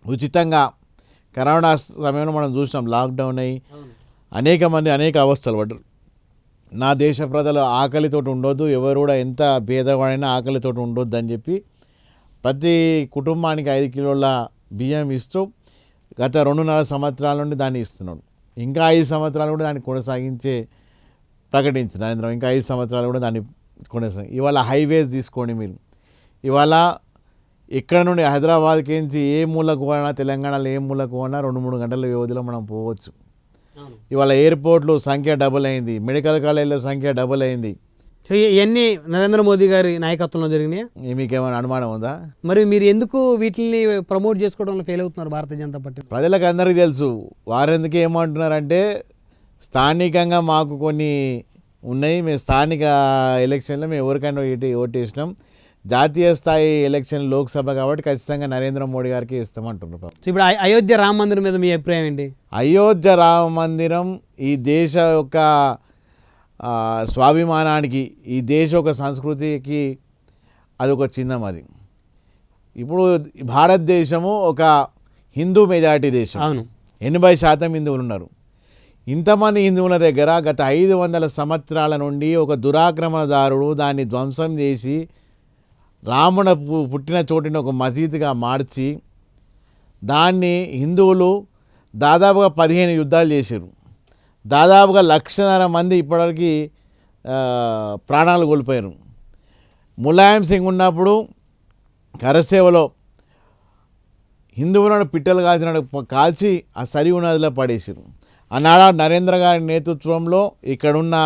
S2: ఉచితంగా కరోనా సమయంలో మనం చూసినాం. లాక్డౌన్ అయ్యి అనేక మంది అనేక అవస్థలు పడ్డారు. నా దేశ ప్రజలు ఆకలితోటి ఉండొద్దు, ఎవరు కూడా ఎంత పేదవాడైనా ఆకలితోటి ఉండొద్దు అని చెప్పి ప్రతి కుటుంబానికి 5 కిలోల బియ్యం ఇస్తూ గత 2.5 సంవత్సరాల నుండి దాన్ని ఇస్తున్నాడు. ఇంకా 5 సంవత్సరాలు కూడా దాన్ని ప్రకటించి నరేంద్ర ఇంకా 5 సంవత్సరాలు కూడా దాన్ని ఇవాళ హైవేస్ తీసుకోండి మీరు. ఇవాళ ఇక్కడ నుండి హైదరాబాద్కి నుంచి ఏ మూలకు పోయినా తెలంగాణలో ఏ మూలకు పోయినా 2-3 గంటల వ్యవధిలో మనం పోవచ్చు. ఇవాళ ఎయిర్పోర్ట్లు సంఖ్య డబుల్ అయింది, మెడికల్ కాలేజీల సంఖ్య డబుల్ అయింది.
S1: ఇవన్నీ నరేంద్ర మోదీ గారి నాయకత్వంలో జరిగినాయి.
S2: మీకేమైనా అనుమానం ఉందా?
S1: మరి మీరు ఎందుకు వీటిని ప్రమోట్ చేసుకోవడంలో ఫెయిల్ అవుతున్నారు భారతీయ జనతా పార్టీ?
S2: ప్రజలకు అందరికీ తెలుసు. వారెందుకు ఏమంటున్నారంటే స్థానికంగా మాకు కొన్ని ఉన్నాయి, మేము స్థానిక ఎలక్షన్లో మేము ఎవరికైనా ఓటేసినాం, జాతీయ స్థాయి ఎలక్షన్ లోక్సభ కాబట్టి ఖచ్చితంగా నరేంద్ర మోడీ గారికి ఇస్తామంటున్నారు.
S1: ఇప్పుడు అయోధ్య రామ మందిరం మీద మీ అభిప్రాయం ఏంటి?
S2: అయోధ్య రామ మందిరం ఈ దేశ యొక్క స్వాభిమానానికి, ఈ దేశ యొక్క సంస్కృతికి అదొక చిహ్నం. అది ఇప్పుడు భారతదేశము ఒక హిందూ మెజారిటీ దేశం.
S1: అవును,
S2: 80% హిందువులు ఉన్నారు. ఇంతమంది హిందువుల దగ్గర గత 500 సంవత్సరాల నుండి ఒక దురాక్రమణదారుడు దాన్ని ధ్వంసం చేసి రాముడు పుట్టిన చోటిని ఒక మసీదుగా మార్చి దాన్ని హిందువులు దాదాపుగా 15 యుద్ధాలు చేశారు. దాదాపుగా 1,00,000 మంది ఇప్పటివరకు ప్రాణాలు కోల్పోయారు. ములాయం సింగ్ ఉన్నప్పుడు కరసేవలో హిందువులను పిట్టలు కాల్చి ఆ సరియు నదిలో పడేసారు. ఆనాడు నరేంద్ర గారి నేతృత్వంలో ఇక్కడున్న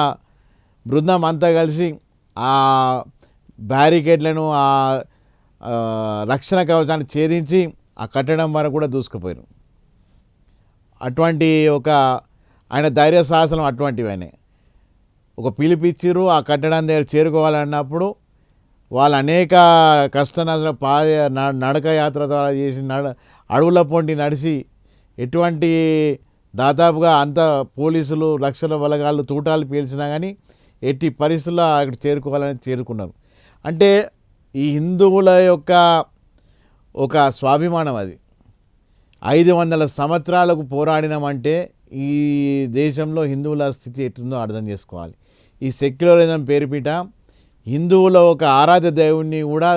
S2: బృందం అంతా కలిసి ఆ బ్యారికేడ్లను ఆ రక్షణ కవచాన్ని ఛేదించి ఆ కట్టడం వరకు కూడా దూసుకుపోయారు. అటువంటి ఆయన ధైర్య సాహసం అటువంటివన్నీ ఒక పిలిపిచ్చిరు. ఆ కట్టడం దగ్గర చేరుకోవాలన్నప్పుడు వాళ్ళు అనేక నడక యాత్ర ద్వారా చేసి అడవుల పొంటి నడిచి ఎటువంటి దాదాపుగా అంత పోలీసులు లక్షల బలగాళ్ళు తూటాలు పీల్చినా కానీ ఎట్టి పరిస్థితుల్లో అక్కడ చేరుకోవాలని చేరుకున్నారు. అంటే ఈ హిందువుల యొక్క ఒక స్వాభిమానం అది. 500 సంవత్సరాలకు పోరాడినామంటే ఈ దేశంలో హిందువుల స్థితి ఎట్లుందో అర్థం చేసుకోవాలి. ఈ సెక్యులరిజం పేరుపీట హిందువుల ఒక ఆరాధ్య దేవుణ్ణి కూడా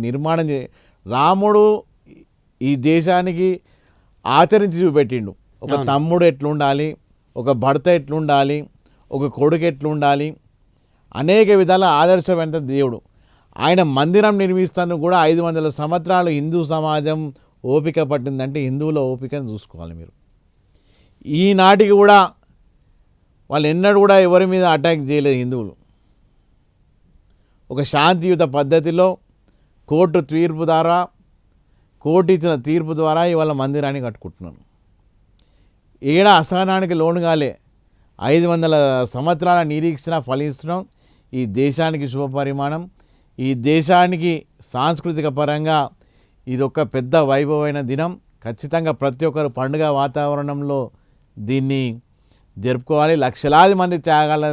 S2: నిర్మాణం రాముడు ఈ దేశానికి ఆచరించి చూపెట్టిండు. ఒక తమ్ముడు ఎట్లుండాలి, ఒక భర్త ఎట్లుండాలి, ఒక కొడుకు ఎట్లుండాలి, అనేక విధాల ఆదర్శమైన దేవుడు. ఆయన మందిరం నిర్మిస్తాను కూడా 500 సంవత్సరాలు హిందూ సమాజం ఓపిక పట్టిందంటే హిందువుల ఓపికను చూసుకోవాలి మీరు. ఈనాటికి కూడా వాళ్ళు ఎన్నడూ కూడా ఎవరి మీద అటాక్ చేయలేదు హిందువులు. ఒక శాంతియుత పద్ధతిలో కోర్టు ఇచ్చిన తీర్పు ద్వారా ఇవాళ మందిరాన్ని కట్టుకుంటున్నాను. ఏడ అసహనానికి లోను కాలే 500 సంవత్సరాల నిరీక్షణ ఫలిస్తున్నాం. ఈ దేశానికి శుభపరిమాణం, ఈ దేశానికి సాంస్కృతిక పరంగా ఇది ఒక పెద్ద వైభవమైన దినం. ఖచ్చితంగా ప్రతి ఒక్కరు పండుగ వాతావరణంలో దీన్ని జరుపుకోవాలి. లక్షలాది మంది త్యాగాల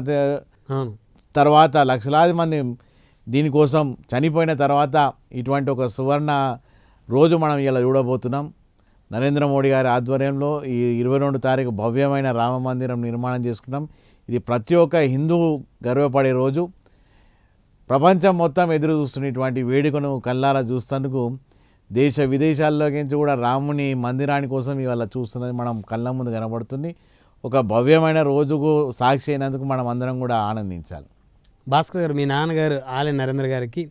S2: తర్వాత, లక్షలాది మంది దీనికోసం చనిపోయిన తర్వాత ఇటువంటి ఒక సువర్ణ రోజు మనం ఇలా చూడబోతున్నాం. నరేంద్ర మోడీ గారి ఆధ్వర్యంలో ఈ 22 తారీఖు భవ్యమైన రామ మందిరం నిర్మాణం చేసుకున్నాం. ఇది ప్రతి ఒక్క హిందువు గర్వపడే రోజు. ప్రపంచం మొత్తం ఎదురు చూస్తున్నటువంటి వేడుకను కళ్ళారా చూస్తేందుకు దేశ విదేశాల్లోకించి కూడా రాముని మందిరాని కోసం ఇవాళ చూస్తున్నది మనం కళ్ళ ముందు కనబడుతుంది. ఒక భవ్యమైన రోజుకు సాక్షి అయినందుకు మనం అందరం కూడా ఆనందించాలి.
S1: భాస్కర్ గారు, మీ నాన్నగారు ఆలయ నరేంద్ర గారికి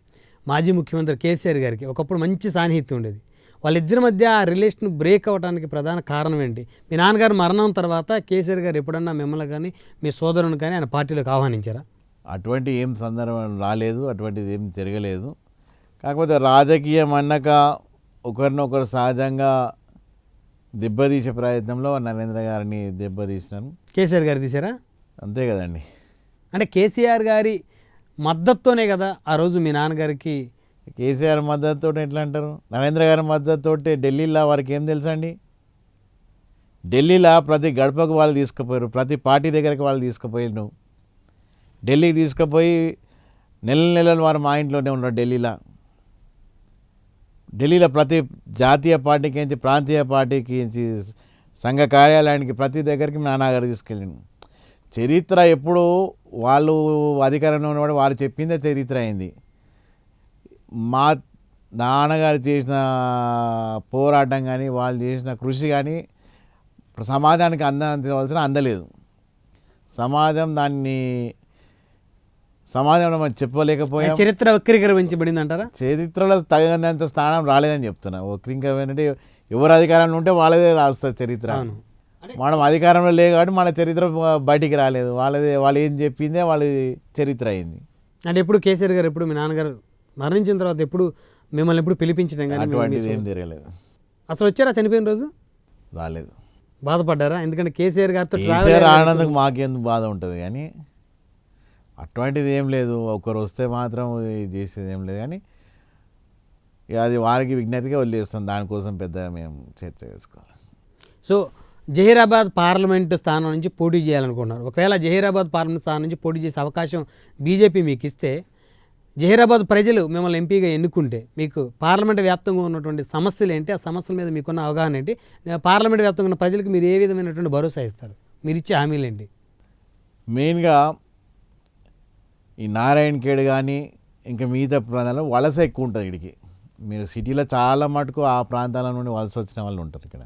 S1: మాజీ ముఖ్యమంత్రి కేసీఆర్ గారికి ఒకప్పుడు మంచి సాన్నిహిత్యం ఉండేది. వాళ్ళిద్దరి మధ్య ఆ రిలేషన్ బ్రేక్ అవ్వడానికి ప్రధాన కారణం ఏంటి? మీ నాన్నగారు మరణం తర్వాత కేసీఆర్ గారు ఎప్పుడన్నా మిమ్మల్ని కానీ మీ సోదరుని కానీ ఆయన పార్టీలోకి ఆహ్వానించారా?
S2: అటువంటి ఏం సందర్భం రాలేదు, అటువంటిది ఏం జరగలేదు. కాకపోతే రాజకీయం అన్నాక ఒకరినొకరు సహజంగా దెబ్బతీసే ప్రయత్నంలో నరేంద్ర గారిని దెబ్బతీసినాను.
S1: కేసీఆర్ గారు తీశారా?
S2: అంతే కదండి.
S1: అంటే కేసీఆర్ గారి మద్దతుతోనే కదా ఆ రోజు మీ నాన్నగారికి.
S2: కేసీఆర్ మద్దతుతో ఎట్లా అంటారు? నరేంద్ర గారి మద్దతుతో ఢిల్లీలో వారికి ఏం తెలుసండి? ఢిల్లీలో ప్రతి గడపకు వాళ్ళు తీసుకుపోయారు, ప్రతి పార్టీ దగ్గరికి వాళ్ళు తీసుకుపోయారు. ఢిల్లీకి తీసుకుపోయి నెలలు వారు మా ఇంట్లోనే ఉన్నారు. ఢిల్లీలో ప్రతి జాతీయ పార్టీకి నుంచి ప్రాంతీయ పార్టీకి నుంచి సంఘ కార్యాలయానికి ప్రతి దగ్గరికి నాన్నగారు తీసుకెళ్ళాను. చరిత్ర ఎప్పుడు వాళ్ళు అధికారంలో ఉన్నవాడు వారు చెప్పిందే చరిత్ర అయింది. మా నాన్నగారు చేసిన పోరాటం కానీ వాళ్ళు చేసిన కృషి కానీ సమాజానికి అందించవలసిన అందలేదు. సమాజంలో మనం చెప్పలేకపోయాం.
S1: చరిత్ర వక్రీకరించబడింది అంటారా?
S2: చరిత్రలో తగినంత స్థానం రాలేదని చెప్తున్నా. వక్రీకరణ ఎవరు అధికారంలో ఉంటే వాళ్ళదే రాస్తారు చరిత్ర. మనం అధికారంలో లేదు కాబట్టి మన చరిత్ర బయటికి రాలేదు. వాళ్ళు ఏం చెప్పిందే వాళ్ళ చరిత్ర అయింది.
S1: అంటే ఎప్పుడు కేసీఆర్ గారు ఎప్పుడు మీ నాన్నగారు మరణించిన తర్వాత ఎప్పుడు మిమ్మల్ని ఎప్పుడు పిలిపించడం కానీ
S2: అటువంటిది ఏం జరగలేదు.
S1: అసలు వచ్చారా చనిపోయిన రోజు?
S2: రాలేదు.
S1: బాధపడ్డారా? ఎందుకంటే కేసీఆర్ గారితో
S2: ఆనందకు మాకెందుకు బాధ ఉంటుంది, కానీ అటువంటిది ఏం లేదు. ఒకరు వస్తే మాత్రం చేసేది ఏం లేదు, కానీ అది వారికి విజ్ఞతగా వదిలేస్తాం. దానికోసం పెద్దగా మేము చర్చ చేసుకోవాలి.
S1: సో జహీరాబాద్ పార్లమెంటు స్థానం నుంచి పోటీ చేయాలనుకున్నారు. ఒకవేళ జహీరాబాద్ పార్లమెంట్ స్థానం నుంచి పోటీ చేసే అవకాశం బీజేపీ మీకు ఇస్తే, జహీరాబాద్ ప్రజలు మిమ్మల్ని ఎంపీగా ఎన్నుకుంటే మీకు పార్లమెంట్ వ్యాప్తంగా ఉన్నటువంటి సమస్యలు ఏంటి, ఆ సమస్యల మీద మీకున్న అవగాహన ఏంటి, పార్లమెంట్ వ్యాప్తంగా ఉన్న ప్రజలకు మీరు ఏ విధమైనటువంటి భరోసా ఇస్తారు, మీరు ఇచ్చే హామీలు ఏంటి?
S2: మెయిన్గా ఈ నారాయణ ఖేడ్ కానీ ఇంకా మిగతా ప్రాంతాల్లో వలస ఎక్కువ ఉంటుంది. ఇక్కడికి మీరు సిటీలో చాలా మటుకు ఆ ప్రాంతాల నుండి వలస వచ్చిన వాళ్ళు ఉంటారు. ఇక్కడ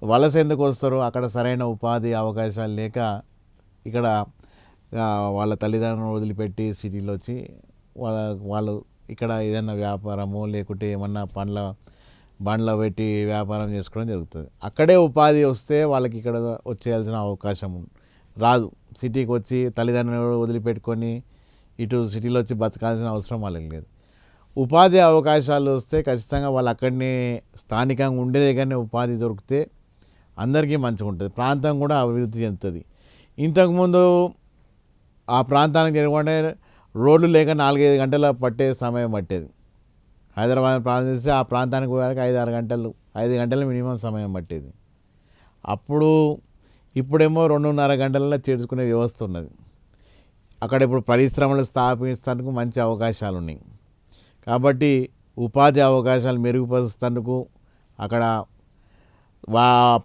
S2: వలస ఎందుకు వస్తారు? అక్కడ సరైన ఉపాధి అవకాశాలు లేక ఇక్కడ వాళ్ళ తల్లిదండ్రులను వదిలిపెట్టి సిటీలో వచ్చి వాళ్ళు ఇక్కడ ఏదైనా వ్యాపారము లేకుంటే ఏమన్నా బండ్ల పెట్టి వ్యాపారం చేసుకోవడం జరుగుతుంది. అక్కడే ఉపాధి వస్తే వాళ్ళకి ఇక్కడ వచ్చేయాల్సిన అవకాశం రాదు. సిటీకి వచ్చి తల్లిదండ్రులను వదిలిపెట్టుకొని ఇటు సిటీలో వచ్చి బతకాల్సిన అవసరం వాళ్ళకి లేదు. ఉపాధి అవకాశాలు వస్తే ఖచ్చితంగా వాళ్ళు అక్కడనే స్థానికంగా ఉండే దగ్గరనే ఉపాధి దొరికితే అందరికీ మంచిగా ఉంటుంది, ప్రాంతం కూడా అభివృద్ధి చెందుతుంది. ఇంతకుముందు ఆ ప్రాంతానికి జరగకుండా రోడ్లు లేక 4-5 గంటల పట్టే సమయం పట్టేది. హైదరాబాద్ ప్రాంతం చేస్తే ఆ ప్రాంతానికి పోయాక 5 గంటలు మినిమం సమయం పట్టేది. ఇప్పుడేమో 2.5 గంటలలో చేర్చుకునే వ్యవస్థ ఉన్నది. అక్కడ ఇప్పుడు పరిశ్రమలు స్థాపించడానికి మంచి అవకాశాలు ఉన్నాయి. కాబట్టి ఉపాధి అవకాశాలు మెరుగుపరుస్తేందుకు అక్కడ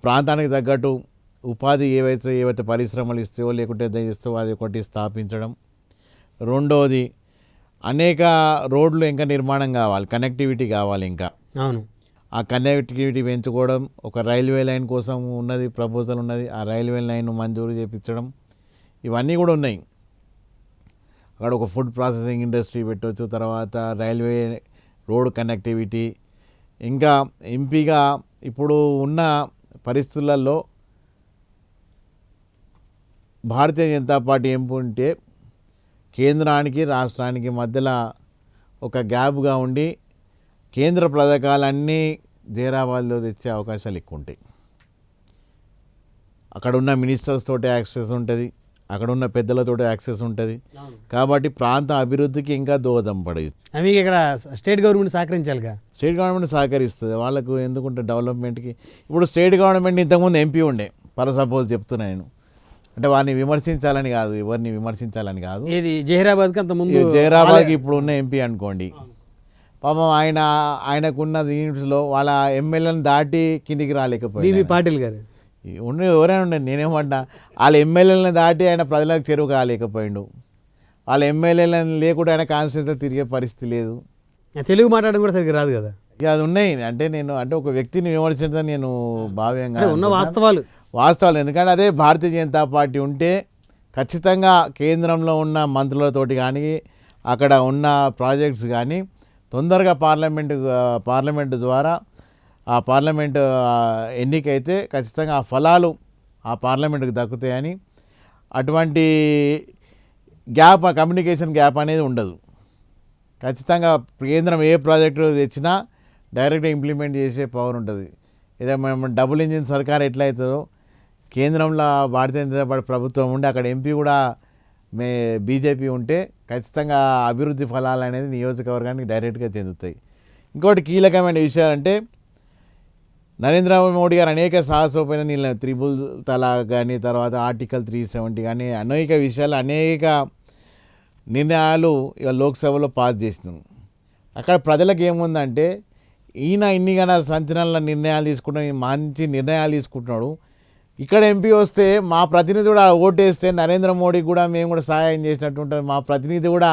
S2: ప్రాంతానికి తగ్గట్టు ఉపాధి ఏవైతే పరిశ్రమలు ఇస్తాయో లేకుంటే ఇస్తావో అది ఒకటి స్థాపించడం. రెండవది అనేక రోడ్లు ఇంకా నిర్మాణం కావాలి, కనెక్టివిటీ కావాలి. ఇంకా
S1: అవును,
S2: ఆ కనెక్టివిటీ పెంచుకోవడం. ఒక రైల్వే లైన్ కోసం ఉన్నది, ప్రపోజల్ ఉన్నది. ఆ రైల్వే లైన్ మంజూరు చేయించడం, ఇవన్నీ కూడా ఉన్నాయి. అక్కడ ఒక ఫుడ్ ప్రాసెసింగ్ ఇండస్ట్రీ పెట్టవచ్చు. తర్వాత రైల్వే రోడ్ కనెక్టివిటీ. ఇంకా ఎంపీగా ఇప్పుడు ఉన్న పరిస్థితులలో భారతీయ జనతా పార్టీ ఎంపీ ఉంటే కేంద్రానికి రాష్ట్రానికి మధ్యలో ఒక గ్యాప్గా ఉండి కేంద్ర పథకాలన్నీ జైరాబాద్లో తెచ్చే అవకాశాలు ఎక్కువ ఉంటాయి. అక్కడ ఉన్న మినిస్టర్స్ తోటి యాక్సెస్ ఉంటుంది, అక్కడ ఉన్న పెద్దలతో యాక్సెస్ ఉంటుంది. కాబట్టి ప్రాంత అభివృద్ధికి ఇంకా దోహదం పడవచ్చు.
S1: అవి ఇక్కడ స్టేట్ గవర్నమెంట్ సహకరించాలిగా.
S2: స్టేట్ గవర్నమెంట్ సహకరిస్తుంది వాళ్ళకు, ఎందుకుంటే డెవలప్మెంట్కి. ఇప్పుడు స్టేట్ గవర్నమెంట్ ఇంతకుముందు ఎంపీ ఉండే, ఫర్ సపోజ్ చెప్తున్నా నేను, అంటే వారిని విమర్శించాలని కాదు, ఎవరిని విమర్శించాలని కాదు.
S1: ఇది జహీరాబాద్కి అంత ముందు
S2: జైరాబాద్కి ఇప్పుడు ఉన్న ఎంపీ అనుకోండి, పాపం ఆయనకున్న యూనిట్స్లో వాళ్ళ ఎమ్మెల్యేలను దాటి కిందికి రాలేకపోయింది.
S1: బీబీ పాటిల్ గారు
S2: ఎవరైనా ఉండండి, నేనేమంటా, వాళ్ళ ఎమ్మెల్యేలను దాటి ఆయన ప్రజలకు చెరువు కాలేకపోయిండు. వాళ్ళ ఎమ్మెల్యేలను లేకుండా ఆయన కాన్స్టిట్యూన్సీలో తిరిగే పరిస్థితి లేదు.
S1: తెలుగు మాట్లాడడం కూడా సరిగ్గా రాదు కదా.
S2: ఇక అది ఉన్నాయి. అంటే ఒక వ్యక్తిని విమర్శించడం నేను భావ్యంగా
S1: ఉన్న వాస్తవాలు.
S2: ఎందుకంటే అదే భారతీయ జనతా పార్టీ ఉంటే ఖచ్చితంగా కేంద్రంలో ఉన్న మంత్రులతోటి కానీ అక్కడ ఉన్న ప్రాజెక్ట్స్ కానీ తొందరగా పార్లమెంటు ద్వారా ఆ పార్లమెంటు ఎన్నికైతే ఖచ్చితంగా ఆ ఫలాలు ఆ పార్లమెంటుకు దక్కుతాయని, అటువంటి కమ్యూనికేషన్ గ్యాప్ అనేది ఉండదు. ఖచ్చితంగా కేంద్రం ఏ ప్రాజెక్టు తెచ్చినా డైరెక్ట్గా ఇంప్లిమెంట్ చేసే పవర్ ఉంటుంది. ఏదో మనం డబుల్ ఇంజిన్ సర్కార్ ఎట్లయితుందో కేంద్రంలో భారతీయ జనతా పార్టీ ప్రభుత్వం ఉండి అక్కడ ఎంపీ కూడా బీజేపీ ఉంటే ఖచ్చితంగా అభివృద్ధి ఫలాలు అనేది నియోజకవర్గానికి డైరెక్ట్గా చెందుతాయి. ఇంకోటి కీలకమైన విషయాలంటే నరేంద్ర మోడీ గారు అనేక సాహసోపైన త్రిబుల్ తలాక్ కానీ, తర్వాత ఆర్టికల్ 370 కానీ అనేక విషయాలు, అనేక నిర్ణయాలు ఇక లోక్సభలో పాస్ చేసినాం. అక్కడ ప్రజలకు ఏముందంటే ఈయన ఇన్నిగాన సంచలనాల నిర్ణయాలు తీసుకుంటున్నాడు, మంచి నిర్ణయాలు తీసుకుంటున్నాడు. ఇక్కడ ఎంపీ వస్తే మా ప్రతినిధి కూడా ఓటేస్తే నరేంద్ర మోడీకి కూడా మేము కూడా సహాయం చేసినట్టు ఉంటుంది. మా ప్రతినిధి కూడా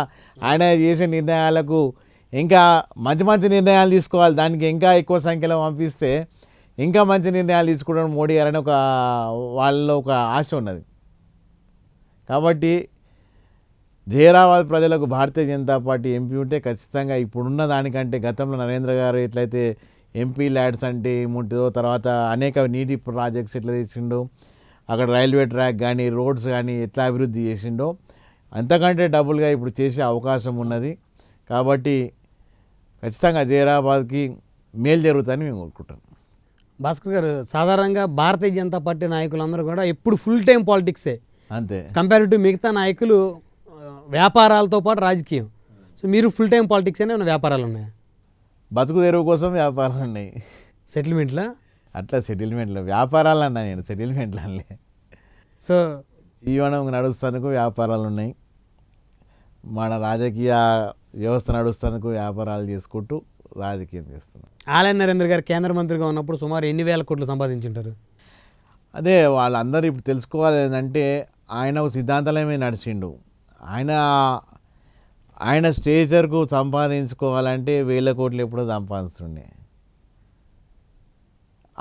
S2: ఆయన చేసే నిర్ణయాలకు ఇంకా మంచి నిర్ణయాలు తీసుకోవాలి, దానికి ఇంకా ఎక్కువ సంఖ్యలో పంపిస్తే ఇంకా మంచి నిర్ణయాలు తీసుకుంటాడు మోడీ గారని వాళ్ళలో ఒక ఆశ ఉన్నది. కాబట్టి జహీరాబాద్ ప్రజలకు భారతీయ జనతా పార్టీ ఎంపీ ఉంటే ఖచ్చితంగా ఇప్పుడున్న దానికంటే గతంలో నరేంద్ర గారు ఎట్లయితే ఎంపీ ల్యాడ్స్ అంటే ఏముంటుందో, తర్వాత అనేక నీటి ప్రాజెక్ట్స్ ఎట్లా తెచ్చిండో, అక్కడ రైల్వే ట్రాక్ కానీ రోడ్స్ కానీ ఎట్లా అభివృద్ధి చేసిండో అంతకంటే డబుల్గా ఇప్పుడు చేసే అవకాశం ఉన్నది. కాబట్టి ఖచ్చితంగా జహీరాబాద్కి మేలు జరుగుతుందని మేము కోరుకుంటాం.
S1: భాస్కర్ గారు, సాధారణంగా భారతీయ జనతా పార్టీ నాయకులందరూ కూడా ఎప్పుడు ఫుల్ టైం పాలిటిక్సే,
S2: అంతే
S1: కంపారిటివ్ మిగతా నాయకులు వ్యాపారాలతో పాటు రాజకీయం. సో మీరు ఫుల్ టైం పాలిటిక్స్ అనే ఉన్న వ్యాపారాలు ఉన్నాయా?
S2: బతుకు తెరువు కోసం వ్యాపారాలు ఉన్నాయి.
S1: సెటిల్మెంట్లా?
S2: అట్లా సెటిల్మెంట్లో వ్యాపారాలు అన్నా, నేను సెటిల్మెంట్లు అనలే.
S1: సో
S2: జీవనం నడుస్తానికి వ్యాపారాలు ఉన్నాయి, మన రాజకీయ వ్యవస్థ నడుస్తానికి వ్యాపారాలు చేసుకుంటూ రాజకీయం చేస్తున్నాం.
S1: ఆలయ నరేంద్ర గారు కేంద్ర మంత్రిగా ఉన్నప్పుడు సుమారు ఎన్ని వేల కోట్లు సంపాదించుంటారు?
S2: అదే వాళ్ళందరూ ఇప్పుడు తెలుసుకోవాలి ఏంటంటే ఆయన ఒక సిద్ధాంతాలమే నడిచిండు. ఆయన స్టేచర్కు సంపాదించుకోవాలంటే 1000 కోట్లు ఎప్పుడో సంపాదిస్తుండే.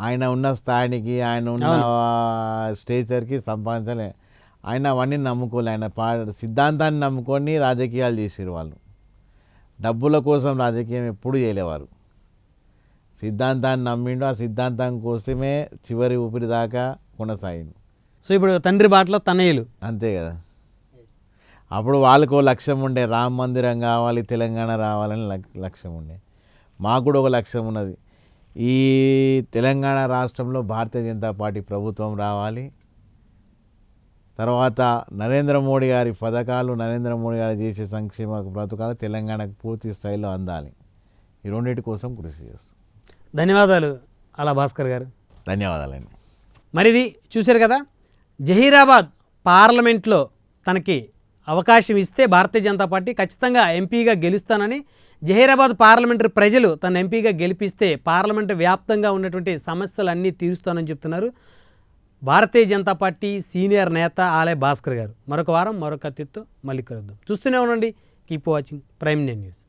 S2: ఆయన ఉన్న స్థాయికి, ఆయన ఉన్న స్టేచర్కి సంపాదించాలి. ఆయన అవన్నీ నమ్ముకోలే, ఆయన సిద్ధాంతాన్ని నమ్ముకొని రాజకీయాలు చేసారు వాళ్ళు. డబ్బుల కోసం రాజకీయం ఎప్పుడు చేయలేవారు. సిద్ధాంతాన్ని నమ్మిండు, ఆ సిద్ధాంతం కోసమే చివరి ఊపిరి దాకా కొనసాగిండు.
S1: సో ఇప్పుడు తండ్రి బాటలో తనయులు,
S2: అంతే కదా. అప్పుడు వాళ్ళకు లక్ష్యం ఉండే, రామ మందిరం కావాలి, తెలంగాణ రావాలని లక్ష్యం ఉండే. మాకు కూడా ఒక లక్ష్యం ఉన్నది, ఈ తెలంగాణ రాష్ట్రంలో భారతీయ జనతా పార్టీ ప్రభుత్వం రావాలి, తర్వాత నరేంద్ర మోడీ గారి పథకాలు, నరేంద్ర మోడీ గారు చేసే సంక్షేమ పథకాలు తెలంగాణకు పూర్తి స్థాయిలో అందాలి. ఈ రెండింటి కోసం కృషి చేస్తాం.
S1: ధన్యవాదాలు అలా భాస్కర్ గారు.
S2: ధన్యవాదాలండి.
S1: మరిది చూశారు కదా, జహీరాబాద్ పార్లమెంట్లో తనకి అవకాశం ఇస్తే భారతీయ జనతా పార్టీ ఖచ్చితంగా ఎంపీగా గెలుస్తానని, జహీరాబాద్ పార్లమెంటరీ ప్రజలు తన ఎంపీగా గెలిపిస్తే పార్లమెంటు వ్యాప్తంగా ఉన్నటువంటి సమస్యలన్నీ తీరుస్తానని చెప్తున్నారు భారతీయ జనతా పార్టీ సీనియర్ నేత ఆలయ భాస్కర్ గారు. మరొక వారం మరొక అతిథితో మళ్ళీ కలుద్దాం. చూస్తూనే ఉండండి, కీప్ వాచింగ్ ప్రైమ్ న్యూస్.